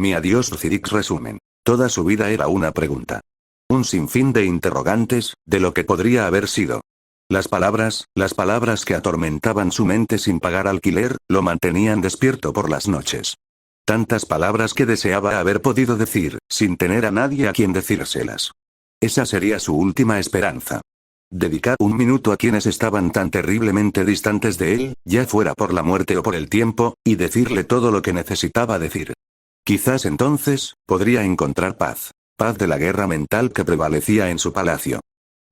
Mi adiós Lucidix resumen. Toda su vida era una pregunta. Un sinfín de interrogantes, de lo que podría haber sido. Las palabras que atormentaban su mente sin pagar alquiler, lo mantenían despierto por las noches. Tantas palabras que deseaba haber podido decir, sin tener a nadie a quien decírselas. Esa sería su última esperanza. Dedicar un minuto a quienes estaban tan terriblemente distantes de él, ya fuera por la muerte o por el tiempo, y decirle todo lo que necesitaba decir. Quizás entonces, podría encontrar paz. Paz de la guerra mental que prevalecía en su palacio.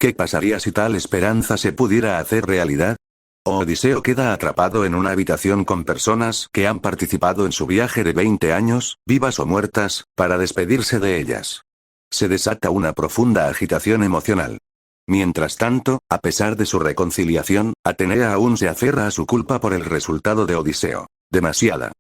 ¿Qué pasaría si tal esperanza se pudiera hacer realidad? Odiseo queda atrapado en una habitación con personas que han participado en su viaje de 20 años, vivas o muertas, para despedirse de ellas. Se desata una profunda agitación emocional. Mientras tanto, a pesar de su reconciliación, Atenea aún se aferra a su culpa por el resultado de Odiseo. Demasiada.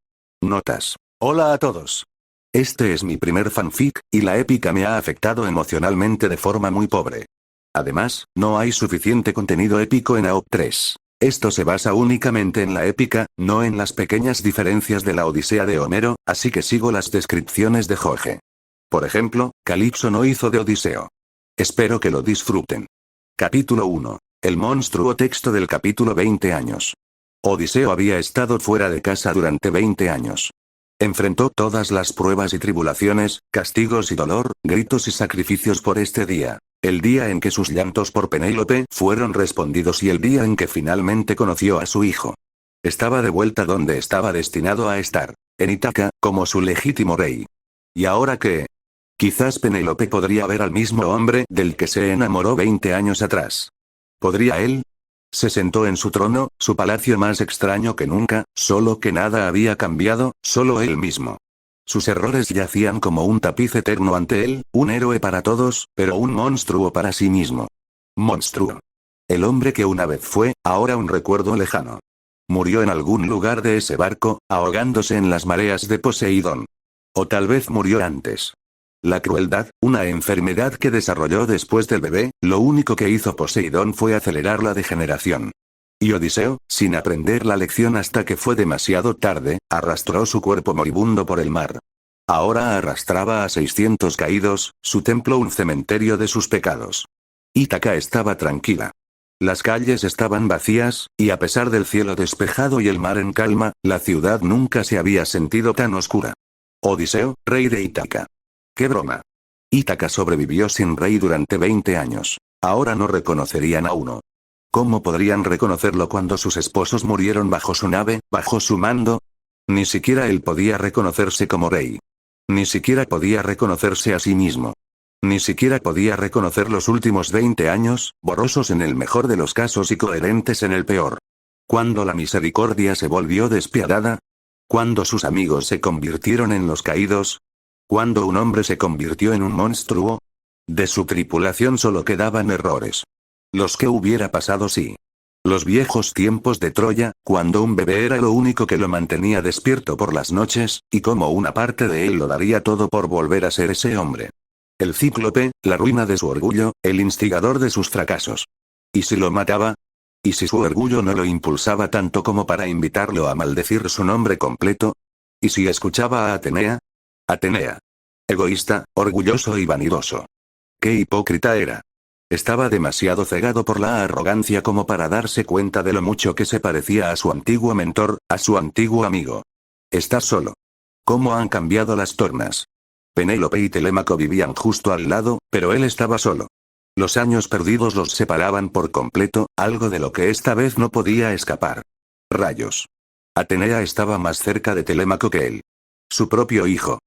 Notas. Hola a todos. Este es mi primer fanfic, y la épica me ha afectado emocionalmente de forma muy pobre. Además, no hay suficiente contenido épico en AOP 3. Esto se basa únicamente en la épica, no en las pequeñas diferencias de la Odisea de Homero, así que sigo las descripciones de Jorge. Por ejemplo, Calipso no hizo de Odiseo. Espero que lo disfruten. Capítulo 1. El monstruo texto del capítulo 20 años. Odiseo había estado fuera de casa durante 20 años. Enfrentó todas las pruebas y tribulaciones, castigos y dolor, gritos y sacrificios por este día. El día en que sus llantos por Penélope fueron respondidos y el día en que finalmente conoció a su hijo. Estaba de vuelta donde estaba destinado a estar, en Ítaca, como su legítimo rey. ¿Y ahora qué? Quizás Penélope podría ver al mismo hombre del que se enamoró 20 años atrás. ¿Podría él? Se sentó en su trono, su palacio más extraño que nunca, solo que nada había cambiado, solo él mismo. Sus errores yacían como un tapiz eterno ante él, un héroe para todos, pero un monstruo para sí mismo. Monstruo. El hombre que una vez fue, ahora un recuerdo lejano. Murió en algún lugar de ese barco, ahogándose en las mareas de Poseidón. O tal vez murió antes. La crueldad, una enfermedad que desarrolló después del bebé, lo único que hizo Poseidón fue acelerar la degeneración. Y Odiseo, sin aprender la lección hasta que fue demasiado tarde, arrastró su cuerpo moribundo por el mar. Ahora arrastraba a 600 caídos, su templo un cementerio de sus pecados. Ítaca estaba tranquila. Las calles estaban vacías, y a pesar del cielo despejado y el mar en calma, la ciudad nunca se había sentido tan oscura. Odiseo, rey de Ítaca. ¡Qué broma! Ítaca sobrevivió sin rey durante 20 años. Ahora no reconocerían a uno. ¿Cómo podrían reconocerlo cuando sus esposos murieron bajo su nave, bajo su mando? Ni siquiera él podía reconocerse como rey. Ni siquiera podía reconocerse a sí mismo. Ni siquiera podía reconocer los últimos 20 años, borrosos en el mejor de los casos y coherentes en el peor. Cuando la misericordia se volvió despiadada. Cuando sus amigos se convirtieron en los caídos. Cuando un hombre se convirtió en un monstruo. De su tripulación solo quedaban errores. Los que hubiera pasado si. Los viejos tiempos de Troya, cuando un bebé era lo único que lo mantenía despierto por las noches, y como una parte de él lo daría todo por volver a ser ese hombre. El cíclope, la ruina de su orgullo, el instigador de sus fracasos. ¿Y si lo mataba? ¿Y si su orgullo no lo impulsaba tanto como para invitarlo a maldecir su nombre completo? ¿Y si escuchaba a Atenea? Atenea. Egoísta, orgulloso y vanidoso. ¡Qué hipócrita era! Estaba demasiado cegado por la arrogancia como para darse cuenta de lo mucho que se parecía a su antiguo mentor, a su antiguo amigo. Está solo. ¿Cómo han cambiado las tornas? Penélope y Telémaco vivían justo al lado, pero él estaba solo. Los años perdidos los separaban por completo, algo de lo que esta vez no podía escapar. Rayos. Atenea estaba más cerca de Telémaco que él. Su propio hijo.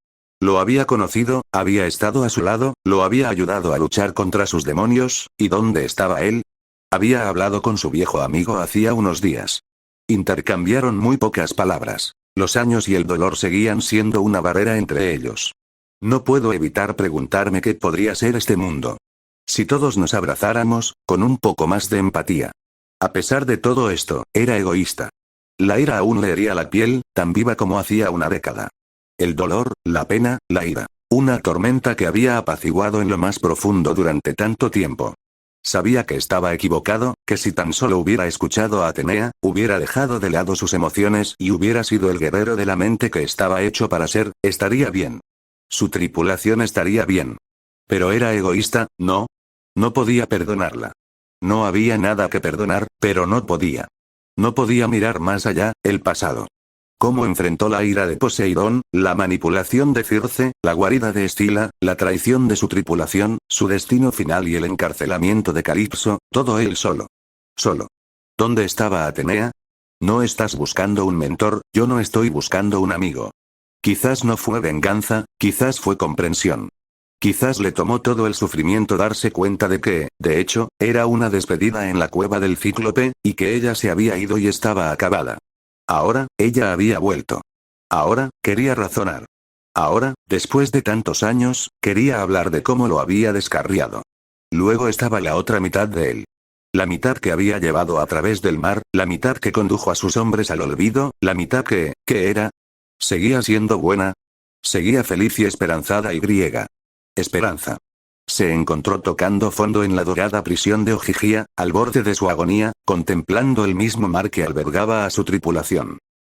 Lo había conocido, había estado a su lado, lo había ayudado a luchar contra sus demonios, ¿y dónde estaba él? Había hablado con su viejo amigo hacía unos días. Intercambiaron muy pocas palabras. Los años y el dolor seguían siendo una barrera entre ellos. No puedo evitar preguntarme qué podría ser este mundo. Si todos nos abrazáramos, con un poco más de empatía. A pesar de todo esto, era egoísta. La ira aún le hería la piel, tan viva como hacía una década. El dolor, la pena, la ira. Una tormenta que había apaciguado en lo más profundo durante tanto tiempo. Sabía que estaba equivocado, que si tan solo hubiera escuchado a Atenea, hubiera dejado de lado sus emociones y hubiera sido el guerrero de la mente que estaba hecho para ser, estaría bien. Su tripulación estaría bien. Pero era egoísta, ¿no? No podía perdonarla. No había nada que perdonar, pero no podía. No podía mirar más allá, el pasado. Cómo enfrentó la ira de Poseidón, la manipulación de Circe, la guarida de Escila, la traición de su tripulación, su destino final y el encarcelamiento de Calipso, todo él solo. Solo. ¿Dónde estaba Atenea? No estás buscando un mentor, yo no estoy buscando un amigo. Quizás no fue venganza, quizás fue comprensión. Quizás le tomó todo el sufrimiento darse cuenta de que, de hecho, era una despedida en la cueva del Cíclope, y que ella se había ido y estaba acabada. Ahora, ella había vuelto. Ahora, quería razonar. Ahora, después de tantos años, quería hablar de cómo lo había descarriado. Luego estaba la otra mitad de él. La mitad que había llevado a través del mar, la mitad que condujo a sus hombres al olvido, la mitad que, ¿qué era? ¿Seguía siendo buena? Seguía feliz y esperanzada y griega. Esperanza. Se encontró tocando fondo en la dorada prisión de Ogygia, al borde de su agonía, contemplando el mismo mar que albergaba a su tripulación.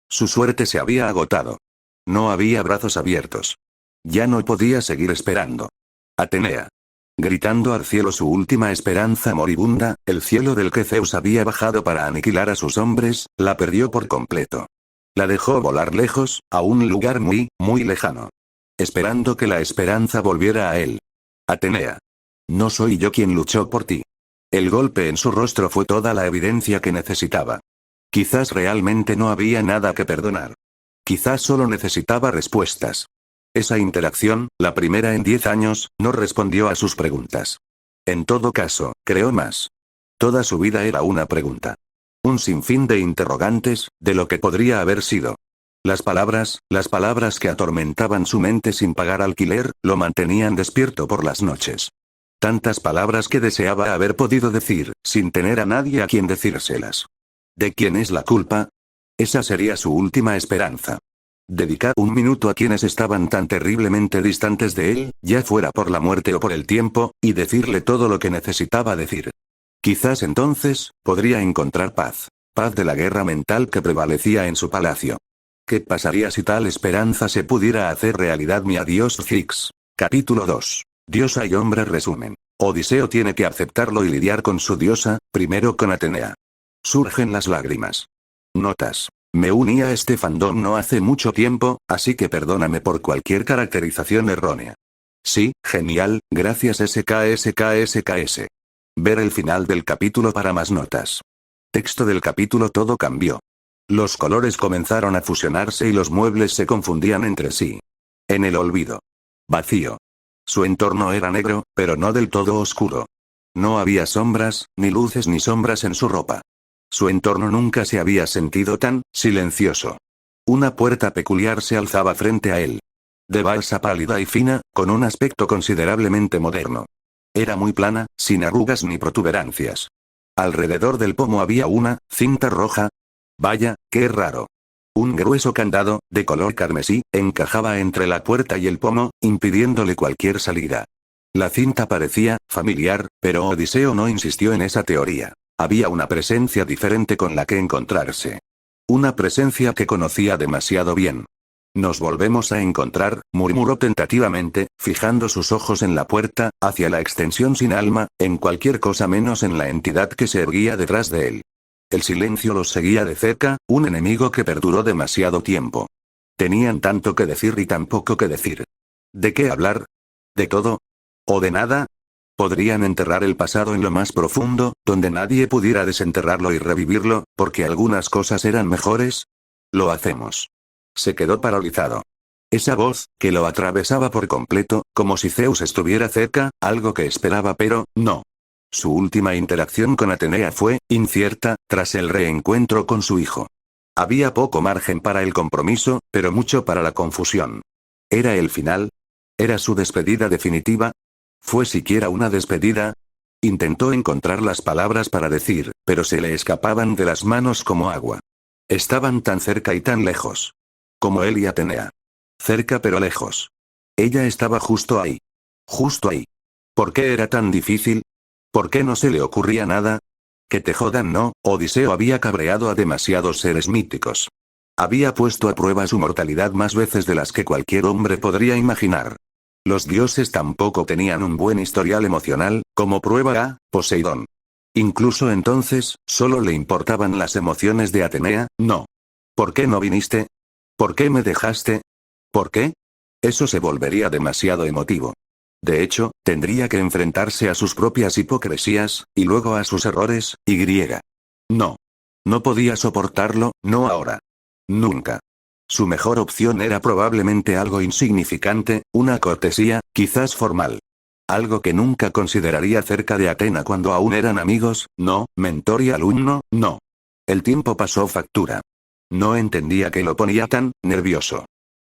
Su suerte se había agotado. No había brazos abiertos. Ya no podía seguir esperando. Atenea. Gritando al cielo su última esperanza moribunda, el cielo del que Zeus había bajado para aniquilar a sus hombres, la perdió por completo. La dejó volar lejos, a un lugar muy, muy lejano. Esperando que la esperanza volviera a él. Atenea. No soy yo quien luchó por ti. El golpe en su rostro fue toda la evidencia que necesitaba. Quizás realmente no había nada que perdonar. Quizás solo necesitaba respuestas. Esa interacción, la primera en 10 años, no respondió a sus preguntas. En todo caso, creó más. Toda su vida era una pregunta. Un sinfín de interrogantes, de lo que podría haber sido. Las palabras que atormentaban su mente sin pagar alquiler, lo mantenían despierto por las noches. Tantas palabras que deseaba haber podido decir, sin tener a nadie a quien decírselas. ¿De quién es la culpa? Esa sería su última esperanza. Dedicar un minuto a quienes estaban tan terriblemente distantes de él, ya fuera por la muerte o por el tiempo, y decirle todo lo que necesitaba decir. Quizás entonces, podría encontrar paz. Paz de la guerra mental que prevalecía en su palacio. ¿Qué pasaría si tal esperanza se pudiera hacer realidad? Mi adiós Zix. Capítulo 2. Diosa y hombre resumen. Odiseo tiene que aceptarlo y lidiar con su diosa, primero con Atenea. Surgen las lágrimas. Notas. Me uní a este fandom no hace mucho tiempo, así que perdóname por cualquier caracterización errónea. Sí, genial, gracias SKSKSKS. Ver el final del capítulo para más notas. Texto del capítulo. Todo cambió. Los colores comenzaron a fusionarse y los muebles se confundían entre sí. En el olvido. Vacío. Su entorno era negro, pero no del todo oscuro. No había sombras, ni luces ni sombras en su ropa. Su entorno nunca se había sentido tan silencioso. Una puerta peculiar se alzaba frente a él. De balsa pálida y fina, con un aspecto considerablemente moderno. Era muy plana, sin arrugas ni protuberancias. Alrededor del pomo había una cinta roja. Vaya, qué raro. Un grueso candado, de color carmesí, encajaba entre la puerta y el pomo, impidiéndole cualquier salida. La cinta parecía familiar, pero Odiseo no insistió en esa teoría. Había una presencia diferente con la que encontrarse. Una presencia que conocía demasiado bien. Nos volvemos a encontrar, murmuró tentativamente, fijando sus ojos en la puerta, hacia la extensión sin alma, en cualquier cosa menos en la entidad que se erguía detrás de él. El silencio los seguía de cerca, un enemigo que perduró demasiado tiempo. Tenían tanto que decir y tan poco que decir. ¿De qué hablar? ¿De todo? ¿O de nada? Podrían enterrar el pasado en lo más profundo, donde nadie pudiera desenterrarlo y revivirlo, porque algunas cosas eran mejores. Lo hacemos. Se quedó paralizado. Esa voz, que lo atravesaba por completo, como si Zeus estuviera cerca, algo que esperaba pero, no. Su última interacción con Atenea fue incierta, tras el reencuentro con su hijo. Había poco margen para el compromiso, pero mucho para la confusión. ¿Era el final? ¿Era su despedida definitiva? ¿Fue siquiera una despedida? Intentó encontrar las palabras para decir, pero se le escapaban de las manos como agua. Estaban tan cerca y tan lejos. Como él y Atenea. Cerca pero lejos. Ella estaba justo ahí. Justo ahí. ¿Por qué era tan difícil? ¿Por qué no se le ocurría nada? Que te jodan, no. Odiseo había cabreado a demasiados seres míticos. Había puesto a prueba su mortalidad más veces de las que cualquier hombre podría imaginar. Los dioses tampoco tenían un buen historial emocional, como prueba a Poseidón. Incluso entonces, solo le importaban las emociones de Atenea, no. ¿Por qué no viniste? ¿Por qué me dejaste? ¿Por qué? Eso se volvería demasiado emotivo. De hecho, tendría que enfrentarse a sus propias hipocresías, y luego a sus errores, y griega. No. No podía soportarlo, no ahora. Nunca. Su mejor opción era probablemente algo insignificante, una cortesía, quizás formal. Algo que nunca consideraría cerca de Atena cuando aún eran amigos, no, mentor y alumno, no. El tiempo pasó factura. No entendía qué lo ponía tan nervioso.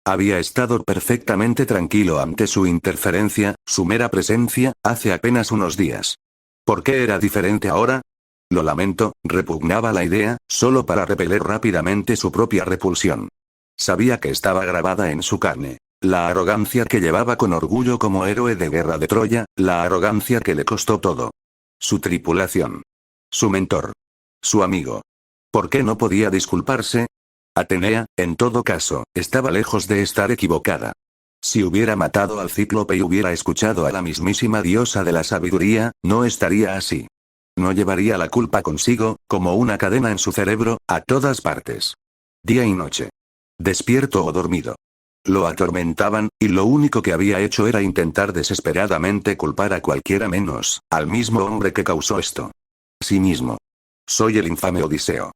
Había estado perfectamente tranquilo ante su interferencia, su mera presencia, hace apenas unos días. ¿Por qué era diferente ahora? Lo lamento, repugnaba la idea, solo para repeler rápidamente su propia repulsión. Sabía que estaba grabada en su carne. La arrogancia que llevaba con orgullo como héroe de guerra de Troya, la arrogancia que le costó todo. Su tripulación. Su mentor. Su amigo. ¿Por qué no podía disculparse? Atenea, en todo caso, estaba lejos de estar equivocada. Si hubiera matado al cíclope y hubiera escuchado a la mismísima diosa de la sabiduría, no estaría así. No llevaría la culpa consigo, como una cadena en su cerebro, a todas partes. Día y noche. Despierto o dormido. Lo atormentaban, y lo único que había hecho era intentar desesperadamente culpar a cualquiera menos, al mismo hombre que causó esto. Sí mismo. Soy el infame Odiseo.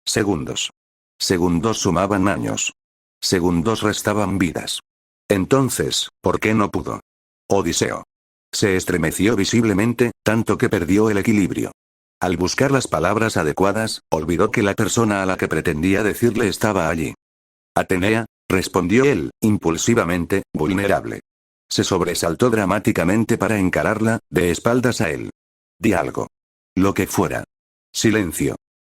Segundos. Segundos sumaban años. Segundos restaban vidas. Entonces, ¿por qué no pudo? Odiseo. Se estremeció visiblemente, tanto que perdió el equilibrio. Al buscar las palabras adecuadas, olvidó que la persona a la que pretendía decirle estaba allí. Atenea, respondió él, impulsivamente, vulnerable. Se sobresaltó dramáticamente para encararla, de espaldas a él. Di algo. Lo que fuera. Silencio.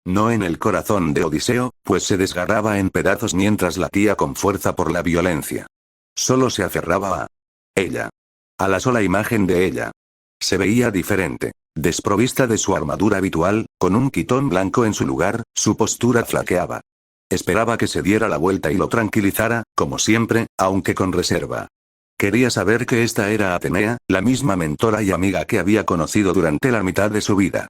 No en el corazón de Odiseo, pues se desgarraba en pedazos mientras latía con fuerza por la violencia. Solo se aferraba a ella. A la sola imagen de ella. Se veía diferente. Desprovista de su armadura habitual, con un quitón blanco en su lugar, su postura flaqueaba. Esperaba que se diera la vuelta y lo tranquilizara, como siempre, aunque con reserva. Quería saber que esta era Atenea, la misma mentora y amiga que había conocido durante la mitad de su vida.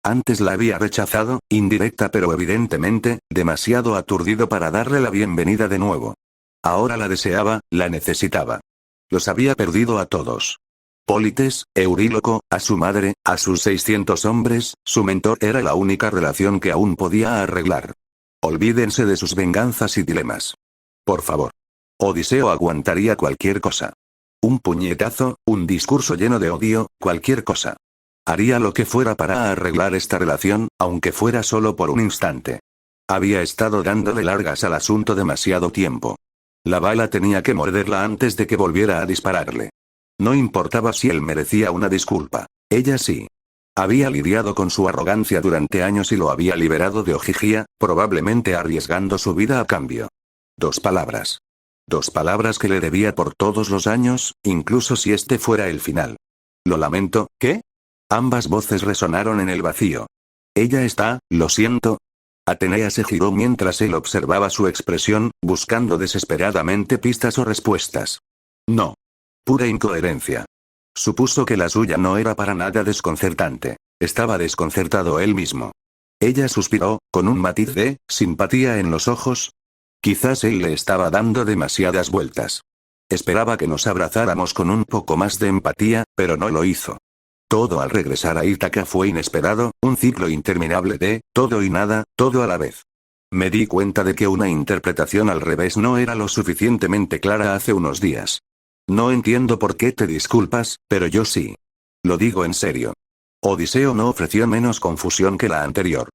Antes la había rechazado, indirecta pero evidentemente, demasiado aturdido para darle la bienvenida de nuevo. Ahora la deseaba, la necesitaba. Los había perdido a todos. Pólites, Euríloco, a su madre, a sus 600 hombres, su mentor era la única relación que aún podía arreglar. Olvídense de sus venganzas y dilemas. Por favor. Odiseo aguantaría cualquier cosa. Un puñetazo, un discurso lleno de odio, cualquier cosa. Haría lo que fuera para arreglar esta relación, aunque fuera solo por un instante. Había estado dándole largas al asunto demasiado tiempo. La bala tenía que morderla antes de que volviera a dispararle. No importaba si él merecía una disculpa. Ella sí. Había lidiado con su arrogancia durante años y lo había liberado de Ogygia, probablemente arriesgando su vida a cambio. 2 palabras. 2 palabras que le debía por todos los años, incluso si este fuera el final. Lo lamento, ¿qué? Ambas voces resonaron en el vacío. Ella está, lo siento. Atenea se giró mientras él observaba su expresión, buscando desesperadamente pistas o respuestas. No. Pura incoherencia. Supuso que la suya no era para nada desconcertante. Estaba desconcertado él mismo. Ella suspiró, con un matiz de simpatía en los ojos. Quizás él le estaba dando demasiadas vueltas. Esperaba que nos abrazáramos con un poco más de empatía, pero no lo hizo. Todo al regresar a Ítaca fue inesperado, un ciclo interminable de todo y nada, todo a la vez. Me di cuenta de que una interpretación al revés no era lo suficientemente clara hace unos días. No entiendo por qué te disculpas, pero yo sí. Lo digo en serio. Odiseo no ofreció menos confusión que la anterior.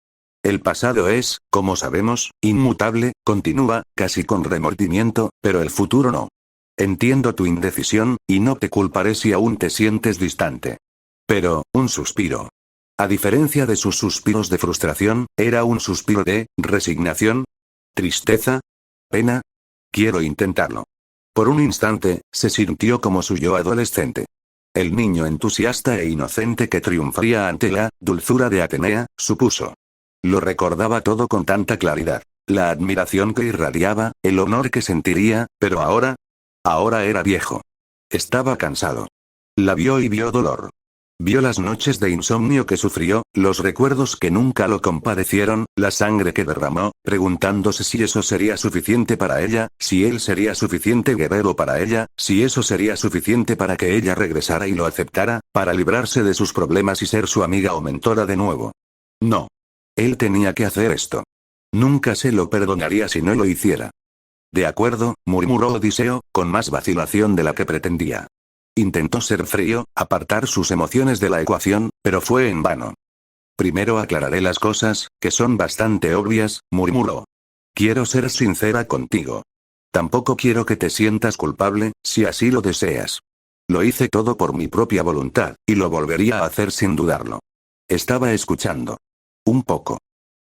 El pasado es, como sabemos, inmutable, continúa, casi con remordimiento, pero el futuro no. Entiendo tu indecisión, y no te culparé si aún te sientes distante. Pero, un suspiro. A diferencia de sus suspiros de frustración, era un suspiro de resignación, tristeza, pena. Quiero intentarlo. Por un instante, se sintió como su yo adolescente. El niño entusiasta e inocente que triunfaría ante la dulzura de Atenea, supuso. Lo recordaba todo con tanta claridad. La admiración que irradiaba, el honor que sentiría, pero ahora era viejo. Estaba cansado. La vio y vio dolor. Vio las noches de insomnio que sufrió, los recuerdos que nunca lo compadecieron, la sangre que derramó, preguntándose si eso sería suficiente para ella, si él sería suficiente guerrero para ella, si eso sería suficiente para que ella regresara y lo aceptara, para librarse de sus problemas y ser su amiga o mentora de nuevo. No. Él tenía que hacer esto. Nunca se lo perdonaría si no lo hiciera. De acuerdo, murmuró Odiseo, con más vacilación de la que pretendía. Intentó ser frío, apartar sus emociones de la ecuación, pero fue en vano. Primero aclararé las cosas, que son bastante obvias, murmuró. Quiero ser sincera contigo. Tampoco quiero que te sientas culpable, si así lo deseas. Lo hice todo por mi propia voluntad, y lo volvería a hacer sin dudarlo. Estaba escuchando. Un poco.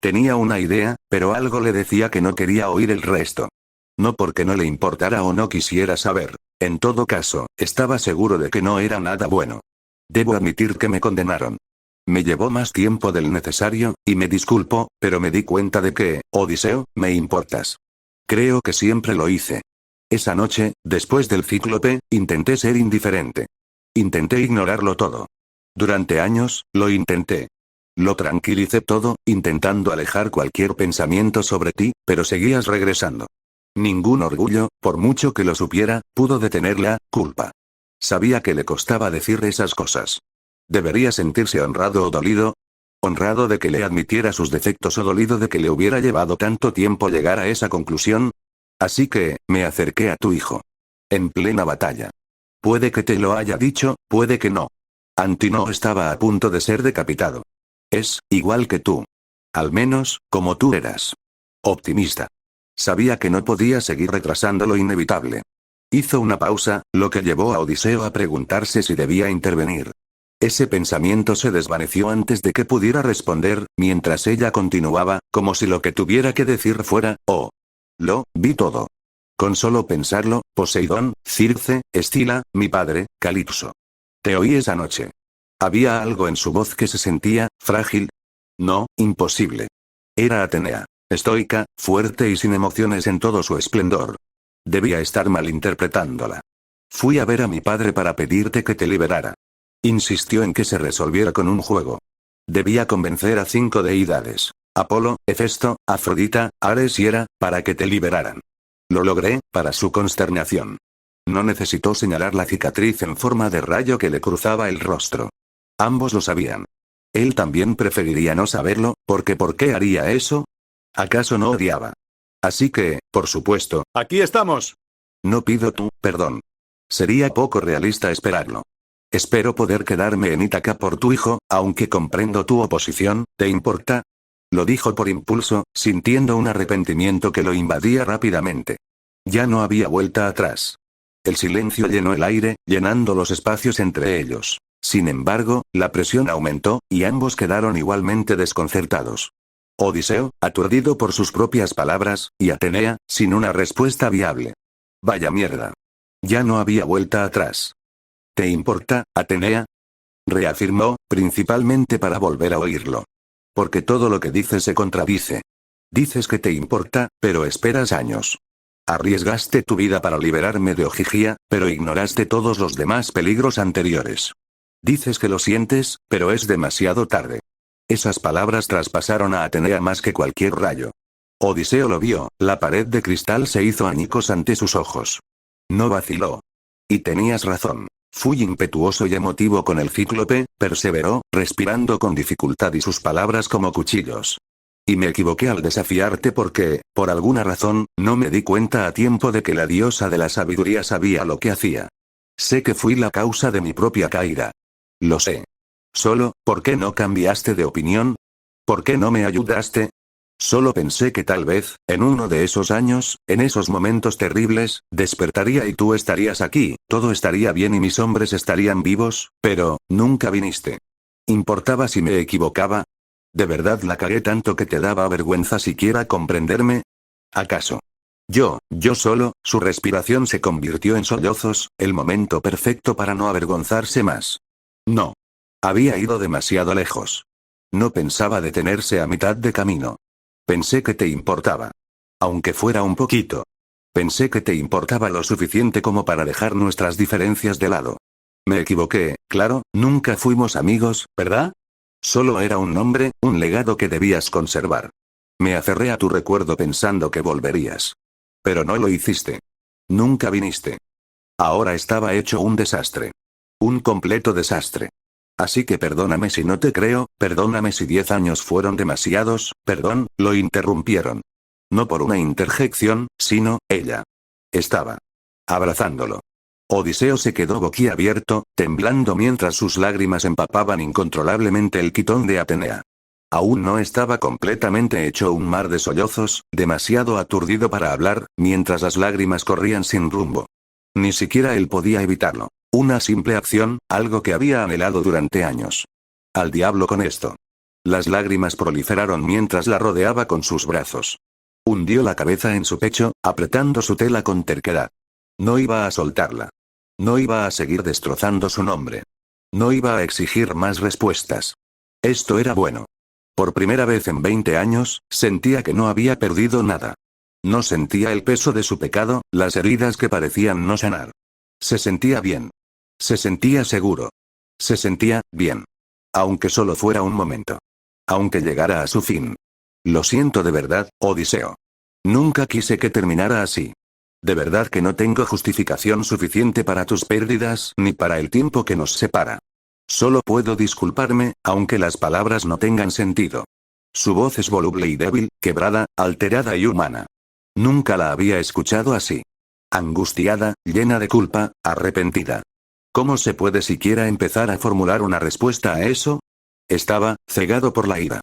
Tenía una idea, pero algo le decía que no quería oír el resto. No porque no le importara o no quisiera saber. En todo caso, estaba seguro de que no era nada bueno. Debo admitir que me condenaron. Me llevó más tiempo del necesario, y me disculpo, pero me di cuenta de que, Odiseo, me importas. Creo que siempre lo hice. Esa noche, después del cíclope, intenté ser indiferente. Intenté ignorarlo todo. Durante años, lo intenté. Lo tranquilicé todo, intentando alejar cualquier pensamiento sobre ti, pero seguías regresando. Ningún orgullo, por mucho que lo supiera, pudo detener la culpa. Sabía que le costaba decir esas cosas. ¿Debería sentirse honrado o dolido? ¿Honrado de que le admitiera sus defectos o dolido de que le hubiera llevado tanto tiempo llegar a esa conclusión? Así que, me acerqué a tu hijo. En plena batalla. Puede que te lo haya dicho, puede que no. Antíoco estaba a punto de ser decapitado. Es, igual que tú. Al menos, como tú eras. Optimista. Sabía que no podía seguir retrasando lo inevitable. Hizo una pausa, lo que llevó a Odiseo a preguntarse si debía intervenir. Ese pensamiento se desvaneció antes de que pudiera responder, mientras ella continuaba, como si lo que tuviera que decir fuera, oh. Lo vi todo. Con solo pensarlo, Poseidón, Circe, Escila, mi padre, Calipso. Te oí esa noche. ¿Había algo en su voz que se sentía frágil? No, imposible. Era Atenea. Estoica, fuerte y sin emociones en todo su esplendor. Debía estar malinterpretándola. Fui a ver a mi padre para pedirte que te liberara. Insistió en que se resolviera con un juego. Debía convencer a 5 deidades. Apolo, Hefesto, Afrodita, Ares y Hera, para que te liberaran. Lo logré, para su consternación. No necesitó señalar la cicatriz en forma de rayo que le cruzaba el rostro. Ambos lo sabían. Él también preferiría no saberlo, porque ¿por qué haría eso? ¿Acaso no odiaba? Así que, por supuesto, Aquí estamos. no pido tu perdón. Sería poco realista esperarlo. Espero poder quedarme en Ítaca por tu hijo, aunque comprendo tu oposición, ¿te importa? Lo dijo por impulso, sintiendo un arrepentimiento que lo invadía rápidamente. Ya no había vuelta atrás. El silencio llenó el aire, llenando los espacios entre ellos. Sin embargo, la presión aumentó, y ambos quedaron igualmente desconcertados. Odiseo, aturdido por sus propias palabras, y Atenea, sin una respuesta viable. Vaya mierda. Ya no había vuelta atrás. ¿Te importa, Atenea? Reafirmó, principalmente para volver a oírlo. Porque todo lo que dices se contradice. Dices que te importa, pero esperas años. Arriesgaste tu vida para liberarme de Ogygia, pero ignoraste todos los demás peligros anteriores. Dices que lo sientes, pero es demasiado tarde. Esas palabras traspasaron a Atenea más que cualquier rayo. Odiseo lo vio, la pared de cristal se hizo añicos ante sus ojos. No vaciló. Y tenías razón. Fui impetuoso y emotivo con el cíclope, perseveró, respirando con dificultad y sus palabras como cuchillos. Y me equivoqué al desafiarte porque, por alguna razón, no me di cuenta a tiempo de que la diosa de la sabiduría sabía lo que hacía. Sé que fui la causa de mi propia caída. Lo sé. Solo, ¿por qué no cambiaste de opinión? ¿Por qué no me ayudaste? Solo pensé que tal vez, en uno de esos años, en esos momentos terribles, despertaría y tú estarías aquí, todo estaría bien y mis hombres estarían vivos, pero, nunca viniste. ¿Importaba si me equivocaba? ¿De verdad la cagué tanto que te daba vergüenza siquiera comprenderme? ¿Acaso? Yo solo, su respiración se convirtió en sollozos, el momento perfecto para no avergonzarse más. No. Había ido demasiado lejos. No pensaba detenerse a mitad de camino. Pensé que te importaba. Aunque fuera un poquito. Pensé que te importaba lo suficiente como para dejar nuestras diferencias de lado. Me equivoqué, claro, nunca fuimos amigos, ¿verdad? Solo era un nombre, un legado que debías conservar. Me aferré a tu recuerdo pensando que volverías. Pero no lo hiciste. Nunca viniste. Ahora estaba hecho un desastre. Un completo desastre. Así que perdóname si no te creo, perdóname si 10 años fueron demasiados, perdón, lo interrumpieron. No por una interjección, sino, ella. Estaba abrazándolo. Odiseo se quedó boquiabierto, temblando mientras sus lágrimas empapaban incontrolablemente el quitón de Atenea. Aún no estaba completamente hecho un mar de sollozos, demasiado aturdido para hablar, mientras las lágrimas corrían sin rumbo. Ni siquiera él podía evitarlo. Una simple acción, algo que había anhelado durante años. Al diablo con esto. Las lágrimas proliferaron mientras la rodeaba con sus brazos. Hundió la cabeza en su pecho, apretando su tela con terquedad. No iba a soltarla. No iba a seguir destrozando su nombre. No iba a exigir más respuestas. Esto era bueno. Por primera vez en 20 años, sentía que no había perdido nada. No sentía el peso de su pecado, las heridas que parecían no sanar. Se sentía bien. Se sentía seguro. Se sentía bien. Aunque solo fuera un momento. Aunque llegara a su fin. Lo siento de verdad, Odiseo. Nunca quise que terminara así. De verdad que no tengo justificación suficiente para tus pérdidas ni para el tiempo que nos separa. Solo puedo disculparme, aunque las palabras no tengan sentido. Su voz es voluble y débil, quebrada, alterada y humana. Nunca la había escuchado así. Angustiada, llena de culpa, arrepentida. ¿Cómo se puede siquiera empezar a formular una respuesta a eso? Estaba cegado por la ira.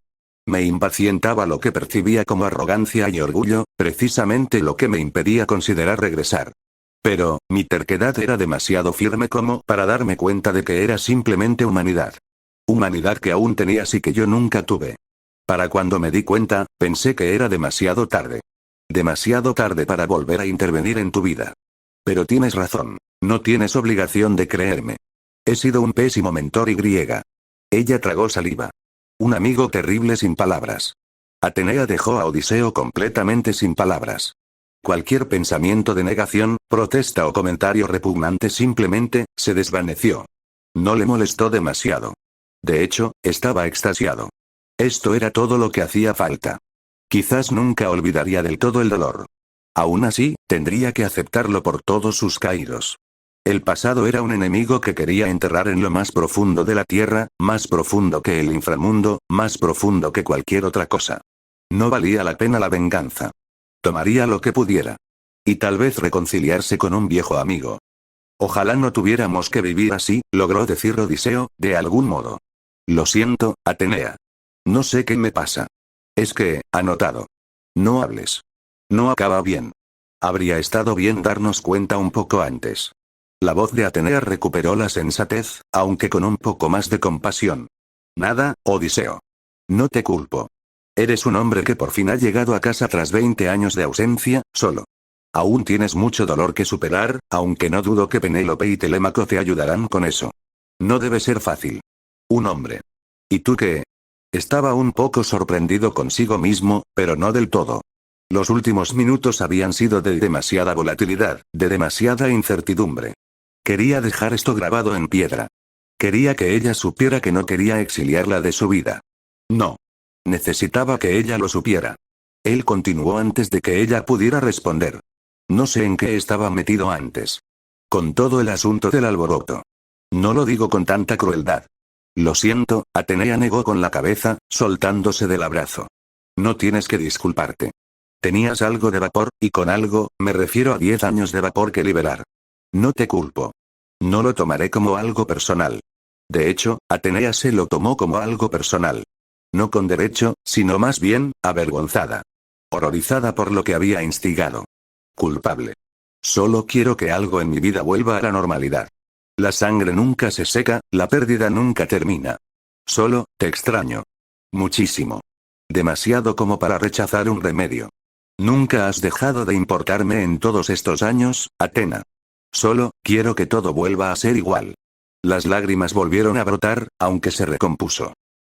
Me impacientaba lo que percibía como arrogancia y orgullo, precisamente lo que me impedía considerar regresar. Pero, mi terquedad era demasiado firme como para darme cuenta de que era simplemente humanidad. Humanidad que aún tenías y que yo nunca tuve. Para cuando me di cuenta, pensé que era demasiado tarde. Demasiado tarde para volver a intervenir en tu vida. Pero tienes razón, no tienes obligación de creerme. He sido un pésimo mentor y griega. Ella tragó saliva. Un amigo terrible sin palabras. Atenea dejó a Odiseo completamente sin palabras. Cualquier pensamiento de negación, protesta o comentario repugnante simplemente se desvaneció. No le molestó demasiado. De hecho, estaba extasiado. Esto era todo lo que hacía falta. Quizás nunca olvidaría del todo el dolor. Aún así, tendría que aceptarlo por todos sus caídos. El pasado era un enemigo que quería enterrar en lo más profundo de la tierra, más profundo que el inframundo, más profundo que cualquier otra cosa. No valía la pena la venganza. Tomaría lo que pudiera. Y tal vez reconciliarse con un viejo amigo. Ojalá no tuviéramos que vivir así, logró decir Odiseo, de algún modo. Lo siento, Atenea. No sé qué me pasa. Es que, anotado. No hables. No acaba bien. Habría estado bien darnos cuenta un poco antes. La voz de Atenea recuperó la sensatez, aunque con un poco más de compasión. Nada, Odiseo. No te culpo. Eres un hombre que por fin ha llegado a casa tras 20 años de ausencia, solo. Aún tienes mucho dolor que superar, aunque no dudo que Penélope y Telémaco te ayudarán con eso. No debe ser fácil. Un hombre. ¿Y tú qué? Estaba un poco sorprendido consigo mismo, pero no del todo. Los últimos minutos habían sido de demasiada volatilidad, de demasiada incertidumbre. Quería dejar esto grabado en piedra. Quería que ella supiera que no quería exiliarla de su vida. No. Necesitaba que ella lo supiera. Él continuó antes de que ella pudiera responder. No sé en qué estaba metido antes. Con todo el asunto del alboroto. No lo digo con tanta crueldad. Lo siento, Atenea negó con la cabeza, soltándose del abrazo. No tienes que disculparte. Tenías algo de vapor, y con algo, me refiero a 10 años de vapor que liberar. No te culpo. No lo tomaré como algo personal. De hecho, Atenea se lo tomó como algo personal. No con derecho, sino más bien, avergonzada. Horrorizada por lo que había instigado. Culpable. Solo quiero que algo en mi vida vuelva a la normalidad. La sangre nunca se seca, la pérdida nunca termina. Solo, te extraño. Muchísimo. Demasiado como para rechazar un remedio. Nunca has dejado de importarme en todos estos años, Atena. Solo, quiero que todo vuelva a ser igual. Las lágrimas volvieron a brotar, aunque se recompuso.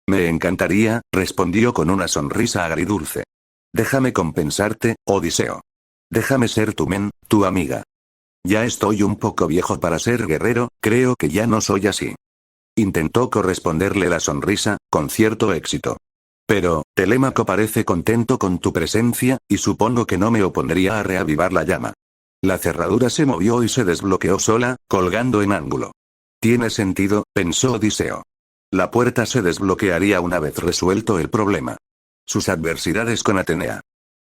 Me encantaría, respondió con una sonrisa agridulce. Déjame compensarte, Odiseo. Déjame ser tu men, tu amiga. Ya estoy un poco viejo para ser guerrero, creo que ya no soy así. Intentó corresponderle la sonrisa, con cierto éxito. Pero, Telémaco parece contento con tu presencia, y supongo que no me opondría a reavivar la llama. La cerradura se movió y se desbloqueó sola, colgando en ángulo. Tiene sentido, pensó Odiseo. La puerta se desbloquearía una vez resuelto el problema. Sus adversidades con Atenea.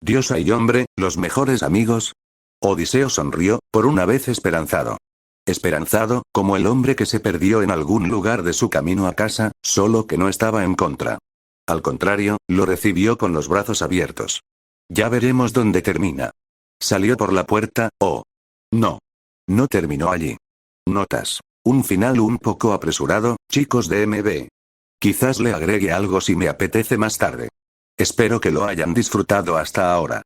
Diosa y hombre, los mejores amigos. Odiseo sonrió, por una vez esperanzado. Esperanzado, como el hombre que se perdió en algún lugar de su camino a casa, solo que no estaba en contra. Al contrario, lo recibió con los brazos abiertos. Ya veremos dónde termina. Salió por la puerta, oh. No. No terminó allí. Notas. Un final un poco apresurado, chicos de MB. Quizás le agregue algo si me apetece más tarde. Espero que lo hayan disfrutado hasta ahora.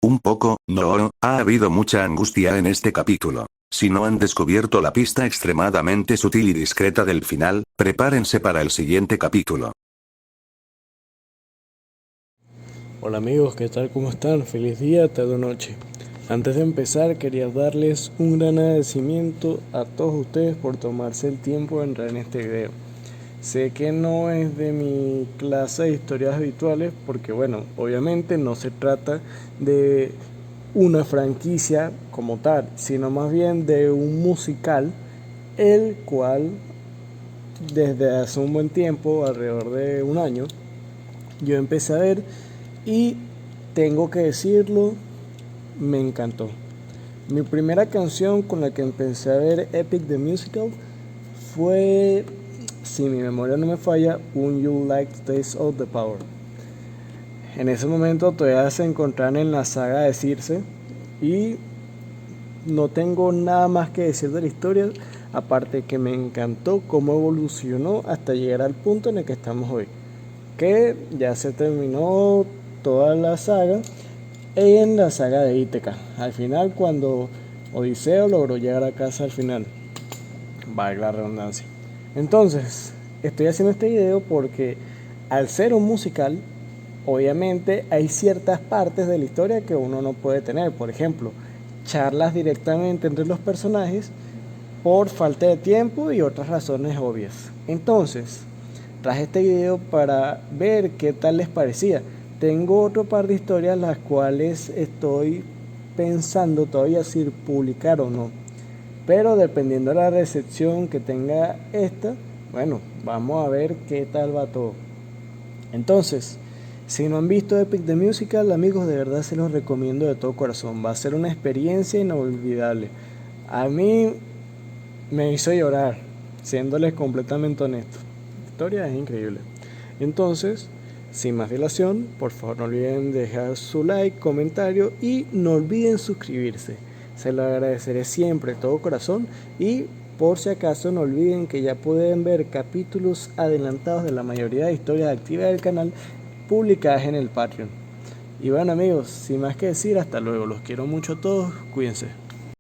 Un poco, no, ha habido mucha angustia en este capítulo. Si no han descubierto la pista extremadamente sutil y discreta del final, prepárense para el siguiente capítulo. Hola amigos, ¿qué tal? ¿Cómo están? Feliz día, tarde o noche. Antes de empezar, quería darles un gran agradecimiento a todos ustedes por tomarse el tiempo de entrar en este video. Sé que no es de mi clase de historias habituales porque bueno, obviamente no se trata de una franquicia como tal, sino más bien de un musical, el cual desde hace un buen tiempo, alrededor de un año, yo empecé a ver y tengo que decirlo, me encantó. Mi primera canción con la que empecé a ver Epic the Musical fue, si mi memoria no me falla, Would You Like to Taste of the Power. En ese momento todavía se encontraban en la saga de Circe y no tengo nada más que decir de la historia, aparte que me encantó cómo evolucionó hasta llegar al punto en el que estamos hoy, que ya se terminó toda la saga en la saga de Ítaca. Al final, cuando Odiseo logró llegar a casa al final, valga la redundancia. Entonces, estoy haciendo este video porque al ser un musical, obviamente hay ciertas partes de la historia que uno no puede tener. Por ejemplo, charlas directamente entre los personajes por falta de tiempo y otras razones obvias. Entonces, traje este video para ver qué tal les parecía. Tengo otro par de historias las cuales estoy pensando todavía si publicar o no. Pero dependiendo de la recepción que tenga esta, bueno, vamos a ver qué tal va todo. Entonces, si no han visto Epic the Musical, amigos, de verdad se los recomiendo de todo corazón. Va a ser una experiencia inolvidable. A mí me hizo llorar, siéndoles completamente honesto. La historia es increíble. Entonces, sin más dilación, por favor no olviden dejar su like, comentario y no olviden suscribirse. Se lo agradeceré siempre de todo corazón y por si acaso no olviden que ya pueden ver capítulos adelantados de la mayoría de historias activas del canal publicadas en el Patreon. Y bueno amigos, sin más que decir, hasta luego. Los quiero mucho a todos, cuídense.